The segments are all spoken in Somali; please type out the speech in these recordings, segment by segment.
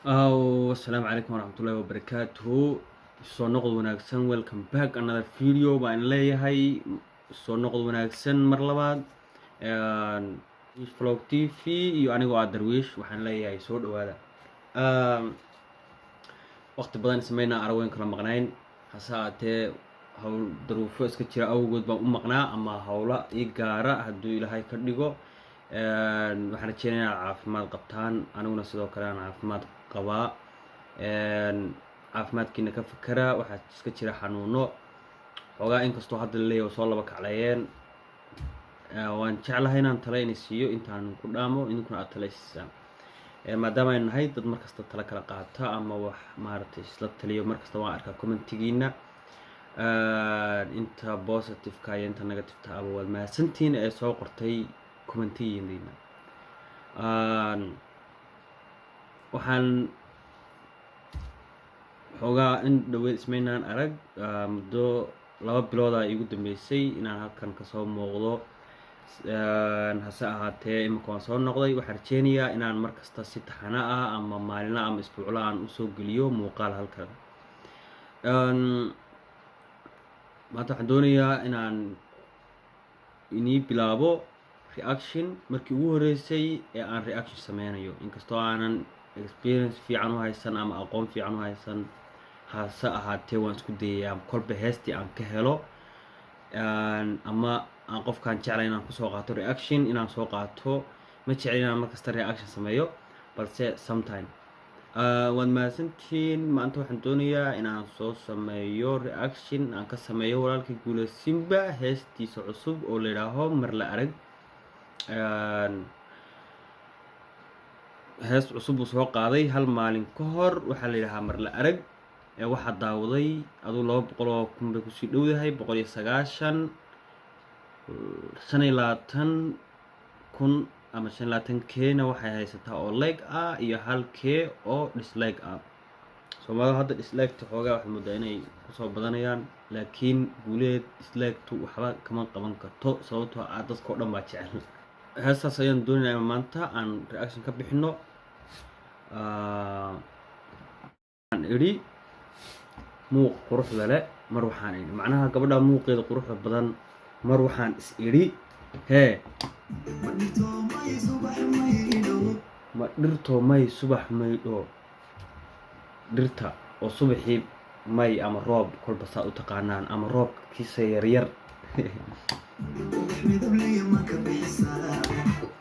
Assalamu alaikum warahmatullahi wabarakatuh. Soo noqod wanaagsan, welcome back another video baan leeyahay. Soo noqod wanaagsan mar labaad. Vlog TV iyo anigoo Darwish waxaan leeyahay soo dhawaada. Waqti badan sameynaa araweyn kala maqnayn. Hasaatee hawl daruufo iska jira awgood baan u maqnaa ama hawla ii gaara hadduu Ilaahay ka dhigo. waxaan rajeynayaa caafimaad qabtaan aniguna sidoo kale aan caafimaad qabaa caafimaadkiina ka fikira waxaa iska jira xanuuno xogaa inkastoo hadda la leeyahay soo laba kaclayeen waan jeclahay inaan talo inay siiyo intaan ku dhaamo idinkuna aad talaysaan maadaama ay nahay dad markasta talo kala qaata ama wax maaragtay isla taliyo markasta waan arkaa commentigiina inta positive-ka iyo inta negative-ka aba waad mahadsantihiin ee soo qortay commentigiina waxaan xogaa in dhaweyd ismaynaan arag muddo 2 bilood ah igu dambeysay inaan halkan ka soo muuqdo hase ahaatee imika waan soo noqday waxaan rajeynayaa inaan markasta si taxana ah ama maalina ama isbuucla aan u soo geliyo muuqaal halkan maanta waxaan doonayaa inaan inii bilaabo reaction markii ugu horeysay ee aan reaction sameynayo inkastoo aanan experience fiican u haysan ama aqoon fiican u haysan hase ahaatee waan isku dayayaa kolba heestii aan ka helo ama aan qofkaan jeclay inaan kusoo qaato reaction inaan soo qaato ma jecel inaan markasta reaction sameeyo balse sometime waad mahadsantihiin maanta waxaan doonayaa inaan soo sameeyo reaction aan ka sameeyo walaalkii Guule Simba heestiisa cusub oo la yidhaaho mar la arag hees cusub uu soo qaaday hal maalin ka hor waxaa la yidhaahaa mar la arag waxaa daawaday aduu 200 oo kun bay kusii dhowdahay 190 25 kun ama 25 keena waxay haysataa oo like ah iyo 1 oo dislike ah Soomaalida hadda dislike-ta xoogaa waxay moodaa inay kusoo badanayaan laakiin Guuleed dislike-tu waxba kama qaban karto sababtoo ah dadka oo dhan baa jecel heestaas ayaan doonayaa maanta aan reaction ka bixino aan idhi muuq quruxda leh mar waxaan idhi macnaha gabadha muuqeeda quruxda badan mar waxaan is idhi hee ma dhirto may subax maydho dhirta oo subaxii may ama roob kolba saa u taqaanaan ama roobkiisa yaryar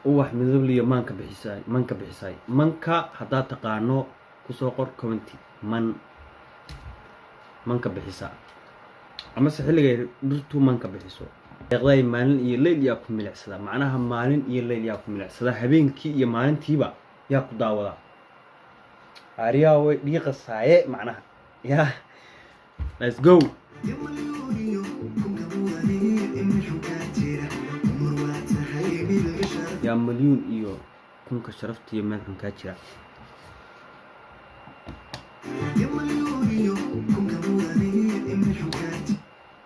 uwax midowliya maanka bixisay manka haddaad taqaano kusoo qor commenti manka bixisa ama se xilligay dhirtu manka bixiso deeqday maalin iyo leyl yaa ku milicsada macnaha maalin iyo leyl yaa ku milicsada habeenkii iyo maalintiiba yaa ku daawada ariyaa way dhiiqasaaye macnaha yaa let's go yaa milyuun iyo kunka sharafta iyo meelkan kaa jira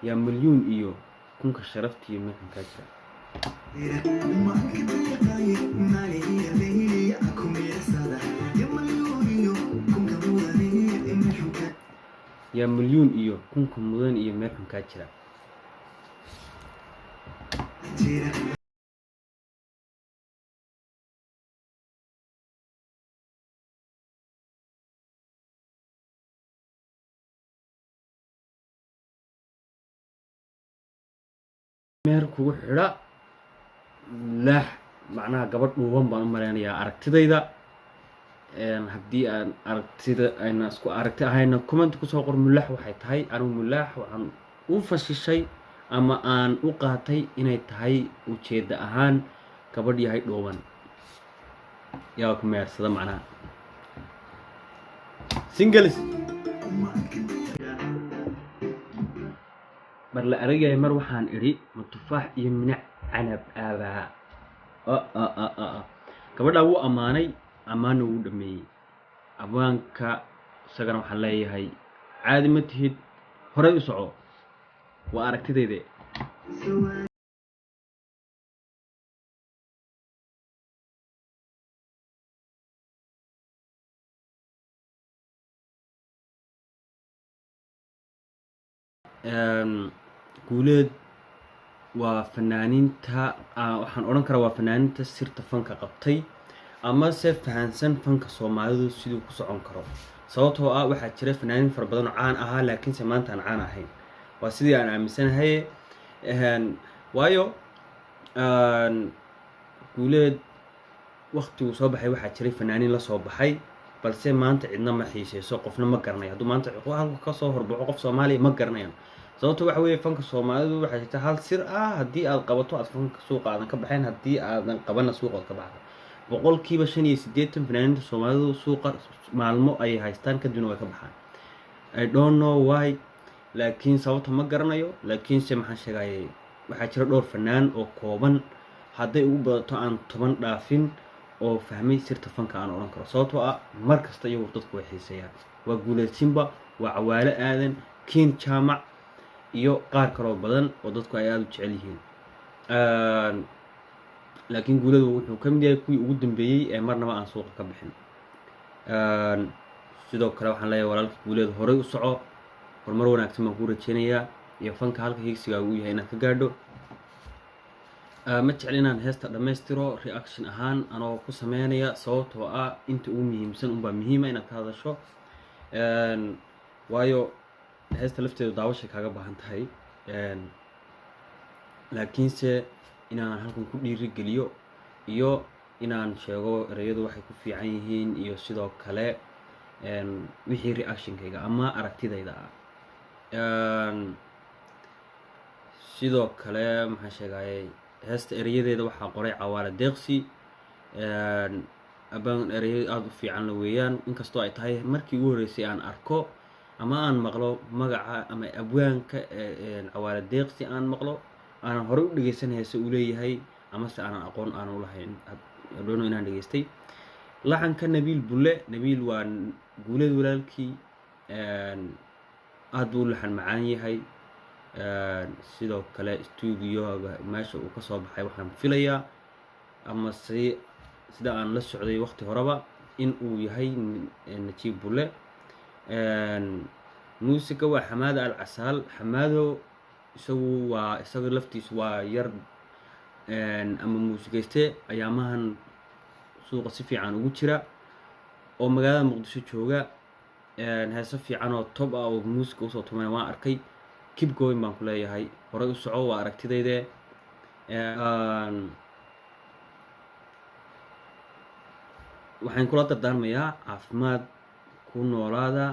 yaa milyuun iyo kunka sharafta iyo meelkan kaa jira yaa milyuun iyo kunka mudan iyo meelkan kaa jira meer kugu xidha laax macnaha gabadh dhuuban baan u maleynayaa aragtidayda haddii aan aragtida ayna isku aragti ahayna comment kusoo qor mulaax waxay tahay anigu mulaax waxaan u fashishay ama aan u qaatay inay tahay ujeedda ahaan gabadh yahay dhuuban yaa ku meersada macnaha singles mar la aragay mar waxaan idhi ma tufaax iyo minac canab aabaa gabadha wuu ammaanay ammaana wuu dhameeyey abwaanka isagana waxaan leeyahay caadi ma tihid horay u soco waa aragtidayda guuleed waa fanaaniinta waxaan odhan karaa waa fanaaniinta sirta fanka qabtay ama se fahansan fanka Soomaalidu siduu ku socon karo sababtoo ah waxaa jira fanaaniin fara badan oo caan ahaa laakiinse maanta aan caan ahayn waa sidii aan aaminsanahay waayo guuleed waqtigu soo baxay waxaa jiray fanaaniin la soo baxay balse maanta cidna ma xiiseyso qofna ma garanayo hadduu maanta halka ka soo horbaxo qof Soomaali ma garanayaan sababtoo waxa weeye fanka Soomaalidu waxay jirtaa hal sir ah haddii aad qabato aad fanka suuqa aadan ka baxayn haddii aadan qabana suuqa ka baxdo boqolkiiba 85 fanaaniinta Soomaalidu suuqa maalmo ay haystaan kadibna way ka baxaan I don't know why laakiin sababta ma garanayo laakiinse maxaan sheegayay waxaa jira dhowr fanaan oo kooban hadday ugu badato aan 10 dhaafin oo fahmay sirta fanka aan oran karo sababtoo ah markasta iyagu dadku way xiiseeyaan waa Guuleed Simba waa Cawaale Aadan Kiin Jaamac iyo qaar kale oo badan oo dadku ay aad u jecel yihiin laakiin Guuleed wuxuu ka mid yahay kuwii ugu dambeeyay ee marnaba aan suuqa ka bixin sidoo kale waxaan leeyahay walaalkii Guuleed horay u soco horumar wanaagsan baan ku rajeynayaa iyo fanka halka higsiga uu yahay inaad ka gaadho ma jecel inaan heesta dhammaystiro reaction ahaan anoo ku sameynaya sababtoo ah inta ugu muhiimsan unbaa muhiima inaad ka hadasho waayo heesta lafteedu daawashay kaaga baahan tahay laakiinse inaan halkan ku dhiirigeliyo iyo inaan sheego ereyadu waxay ku fiican yihiin iyo sidoo kale wixii reactionkayga ama aragtidayda ah sidoo kale maxaan sheegayay heesta erayadeeda waxaa qoray Cawaale Deeqsi abaan erayo aad u fiican la weeyaan inkastoo ay tahay markii ugu horeysay aan arko ama aan maqlo magaca ama abwaanka Cawaale Deeqsi aan maqlo aan hore u dhageysan heesa uu leeyahay ama se aan aqoon aan u lahayn adoono inaan dhageystay laxanka Nabiil Bulle Nabiil waa Guuleed walaalkii aad buu laxan macaan yahay sidoo kale studio-ga meesha uu ka soo baxay waxaan filayaa ama sida aan la socday waqti horeba in uu yahay Najiib Bulle muusiga waa Xamaad Alcasaal Xamaado isaga laftiisu waa yar ama muusigayste ayaamahan suuqa si fiican ugu jira oo magaalada Muqdisho jooga heeso fiican oo top ah oo muusiga u soo tumay waan arkay keep going baan ku leeyahay horay u soco waa aragtidayda waxaan kula dardaarmayaa caafimaad ku noolaada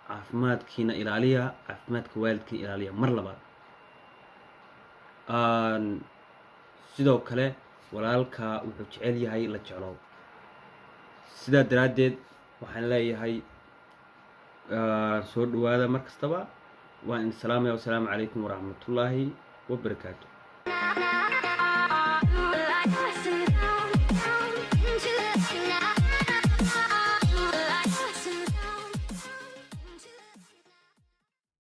caafimaadkiina ilaaliya caafimaadka waalidkiina ilaaliya mar labaad sidoo kale walaalka wuxuu jecel yahay la jeclow sidaa daraaddeed waxaan leeyahay soo dhawaada mar kastaba waan salaamaya wassalaamu calaykum waraxmatullaahi wabarakaatuh